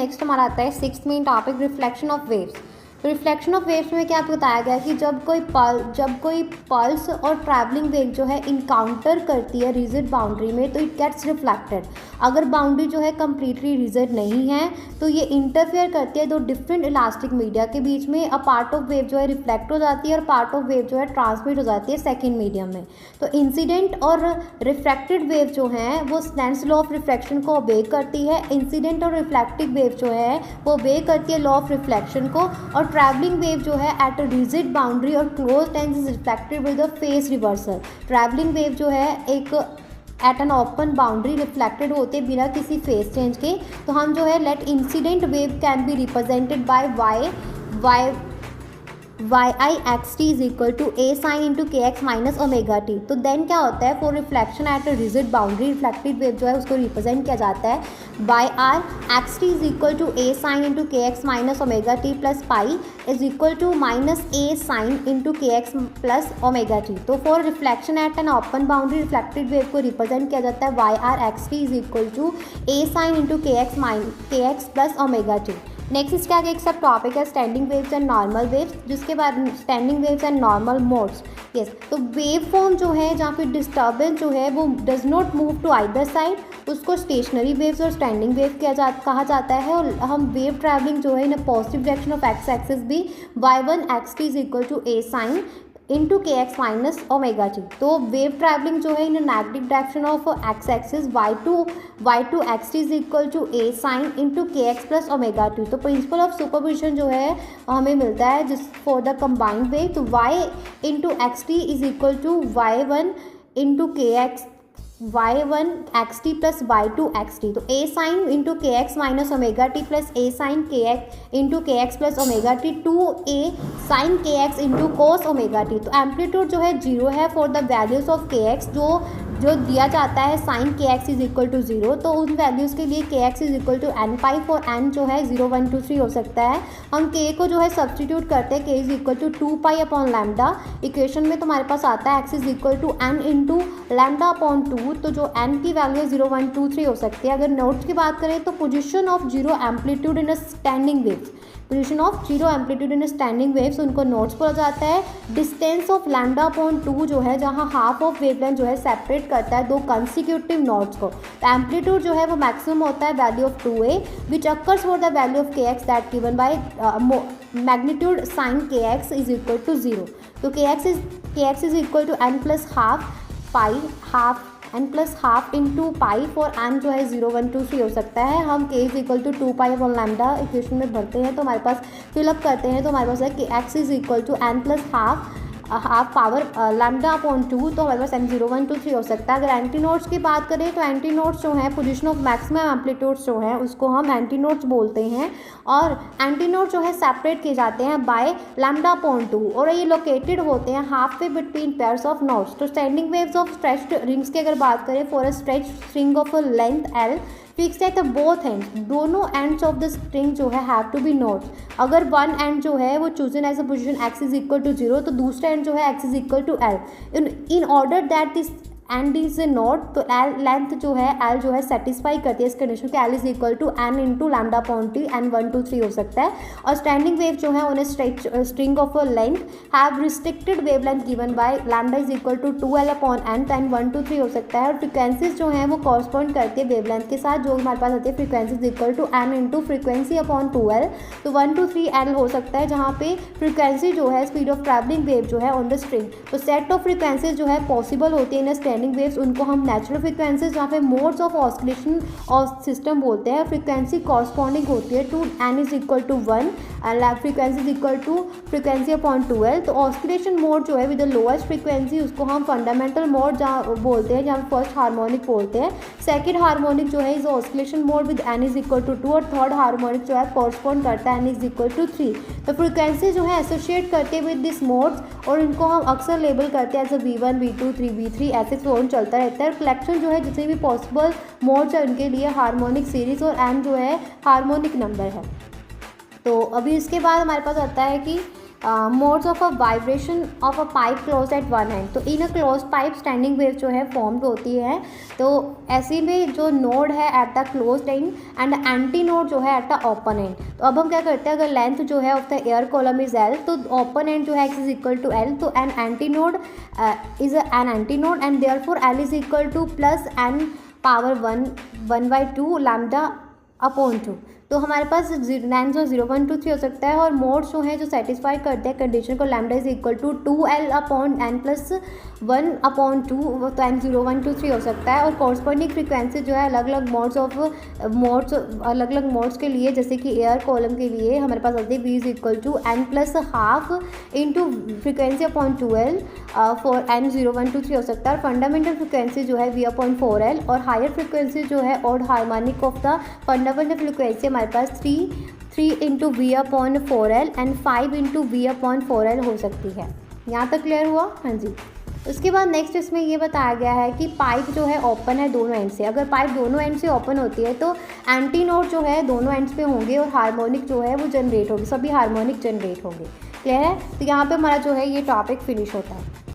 Next हमारा आता है sixth main topic reflection of waves. Reflection of waves में क्या बताया गया कि जब कोई पल्स और ट्रैवलिंग वेव जो है इनकाउंटर करती है रिजिड बाउंड्री में तो इट गेट्स रिफ्लेक्टेड। अगर बाउंड्री जो है कम्प्लीटली रिजिड नहीं है तो ये इंटरफेयर करती है दो डिफरेंट इलास्टिक मीडिया के बीच में। अ पार्ट ऑफ वेव जो है रिफ्लेक्ट हो जाती है और पार्ट ऑफ वेव जो है ट्रांसमिट हो जाती है सेकेंड मीडियम में। तो इंसिडेंट और रिफ्रैक्टेड वेव जो हैं वो स्नेल्स लॉ ऑफ रिफ्लेक्शन को ओबे करती है। इंसिडेंट और रिफ्लेक्टिव वेव जो है वो ओबे करती है लॉ ऑफ रिफ्लेक्शन को। और ट्रैवलिंग वेव जो है एट अ रिजिड बाउंड्री और closed end is reflected with a phase reversal. Travelling wave जो है एक at an open boundary reflected होते बिना किसी फेस चेंज के। तो हम जो है let incident wave can be represented by y x t is equal to a sine into k x minus omega t. तो देन क्या होता है for reflection at a rigid boundary reflected wave जो है उसको रिप्रेजेंट किया जाता है by r x t is equal to a sine into k x minus omega t plus pi is equal to minus a sine into k x plus omega t. तो for reflection at an open boundary reflected wave को represent किया जाता है y r x t is equal to a sine into k x plus omega t. Next इसके आगे एक subtopic है standing waves and normal waves, जिसके बाद standing waves and normal modes. Yes, तो वेव फॉर्म जो है जहाँ पे डिस्टर्बेंस जो है वो does not move to either side उसको स्टेशनरी वेव्स और स्टैंडिंग वेव कहा जाता है। और हम वेव ट्रैवलिंग जो है in positive direction of x axis भी y1 x t is equal to a sine into k x minus omega t. तो वेव ट्रैवलिंग जो है in negative direction of x axis y2 x t is equal to a sine into k x plus omega t. तो principle of superposition जो है हमें मिलता है जिस फॉर द कंबाइंड वेव। तो y into x t is equal to y1 into k x y1 x t plus y2 x t. तो a sine into k x minus omega t plus a sine k x into k x plus omega t two a sine k x into cos omega t. तो amplitude जो है 0 है for the values of k x जो दिया जाता है sign k x is equal to 0। तो उन वैल्यूज़ के लिए K x is equal to N pi for N जो है 0 1 2 3 हो सकता है। हम के को जो है सब्सटीट्यूट करते हैं K is equal to 2 pi upon lambda. Equation में तुम्हारे पास आता है x is equal to N into lambda upon 2। तो जो एन की वैल्यू 0 1 2 3 हो सकती है। अगर नोट्स की बात करें तो position of zero amplitude in a standing waves, position of zero amplitude in standing waves उनको नोट्स बोला जाता है। डिस्टेंस ऑफ लैम्डा अपॉन 2 जो है जहाँ हाफ ऑफ वेवलेंथ जो है सेपरेट करता है दो कंसिक्यूटिव नोट्स को। तो एम्पलीट्यूड जो है वो मैक्सिमम होता है value of 2a which occurs for the value of k x that given by magnitude sine k x is equal to 0। तो k x is equal to N plus half pi n plus half into pi for N जो है 0 1 2 3 हो सकता है। हम K is equal to 2 pi upon lambda equation में भरते हैं तो हमारे पास फिलअप करते हैं तो हमारे पास है कि X is equal to N plus half power lambda upon 2। तो हमारे पास एन 0 1 2 3 हो सकता है। अगर एंटी नोड्स की बात करें तो एंटी नोड्स जो हैं पोजीशन ऑफ मैक्सिमम एम्पलीट्यूड्स जो हैं उसको हम एंटी नोड्स बोलते हैं। और एंटी नोड जो है सेपरेट किए जाते हैं बाय लैम्डा अपॉन 2 और ये लोकेटेड होते हैं half way between pairs of nodes. तो standing waves of stretched strings की अगर बात करें for a stretch string of a length L fix at the both ends, दोनों एंड्स ऑफ द स्ट्रिंग जो है हैव टू बी नोट्स। अगर one end जो है वो chosen as a position x is equal to 0 तो दूसरा end जो है x is equal to L in order that this and is a note. तो एल लेंथ जो है एल जो है सेटिस्फाई करती है इस कंडीशन के L is equal to N into lambda upon T N 1 2 3 हो सकता है। और स्टैंडिंग वेव जो है उन्हें stretch string of a length have restricted wave length given by lambda is equal to 2l upon N तो N 1 2 3 हो सकता है। और फ्रिक्वेंसीज जो हैं वो कॉरस्पॉन्ड करती है वेव लेंथ के साथ जो हमारे पास आती है frequencies equal to N into frequency upon 2l। तो 1 2 3 एल हो सकता है जहाँ पे फ्रिक्वेंसी जो है स्पीड ऑफ ट्रैवलिंग वेव जो है ऑन द स्ट्रिंग। तो सेट ऑफ फ्रिक्वेंसीज जो है पॉसिबल होती है इन स्टैंडिंग वेव्स उनको हम नेचुरल फ्रिक्वेंसीज जहाँ पे modes of oscillation of system बोलते हैं। फ्रिक्वेंसी कॉरस्पॉन्डिंग होती है to N is equal to 1 and frequency is equal to frequency upon 2l। तो ऑस्किलेशन मोड जो है विद द लोएस्ट फ्रिक्वेंसी उसको हम फंडामेंटल मोड जहाँ बोलते हैं जहाँ फर्स्ट हार्मोनिक बोलते हैं। सेकेंड हार्मोनिक जो है is oscillation mode with N is equal to 2 और थर्ड हार्मोनिक जो है कॉरस्पॉन्ड करता है एन इज इक्वल टू 3। तो फ्रिक्वेंसी जो है एसोसिएट करते हैं विद दिस मोड्स और इनको हम अक्सर लेबल करते हैं as a V1 V2 3 V3 ऐसे फोन चलता रहता है। कलेक्शन जो है जितने भी पॉसिबल मोड्स है उनके लिए हार्मोनिक सीरीज और एन जो है हार्मोनिक नंबर है। तो अभी इसके बाद हमारे पास आता है कि modes of a vibration of a pipe close at one end. तो in a close pipe standing wave जो है फॉर्म्ड होती है। तो ऐसे में जो नोड है at the close and and anti node जो है एट द ओपन एंड। तो अब हम क्या करते हैं, अगर लेंथ जो है of the air column is L, तो ओपन एंड जो है x is equal to L, तो an antinode is an antinode and therefore L is equal to plus n power 1/2 lambda upon 2। तो हमारे पास length जो 0.23 हो सकता है और मोड्स जो हैं जो सेटिस्फाई करते हैं कंडीशन को, lambda is equal to 2L upon N plus 1/2, तो एन 0.123 हो सकता है। और कॉरस्पॉन्डिंग फ्रीक्वेंसी जो है अलग अलग मोड्स के लिए, जैसे कि एयर कॉलम के लिए हमारे पास आती है V is equal to N plus half into frequency upon 2L for N 0.123 हो सकता है। और फंडामेंटल फ्रिक्वेंसी जो है V अपॉन 4L, और हायर फ्रिक्वेंसी जो है और harmonic of the fundamental frequency हमारे पास 3 into V upon 4L and 5 into V upon 4L हो सकती है। यहाँ तक क्लियर हुआ? हाँ जी। उसके बाद नेक्स्ट इसमें ये बताया गया है कि पाइप जो है ओपन है दोनों एंड से। अगर पाइप दोनों एंड से ओपन होती है तो एंटी नोड जो है दोनों एंड्स पे होंगे और हार्मोनिक जो है वो जनरेट होगी, सभी हार्मोनिक जनरेट होंगे। क्लियर है? तो यहाँ पे हमारा जो है ये टॉपिक फिनिश होता है।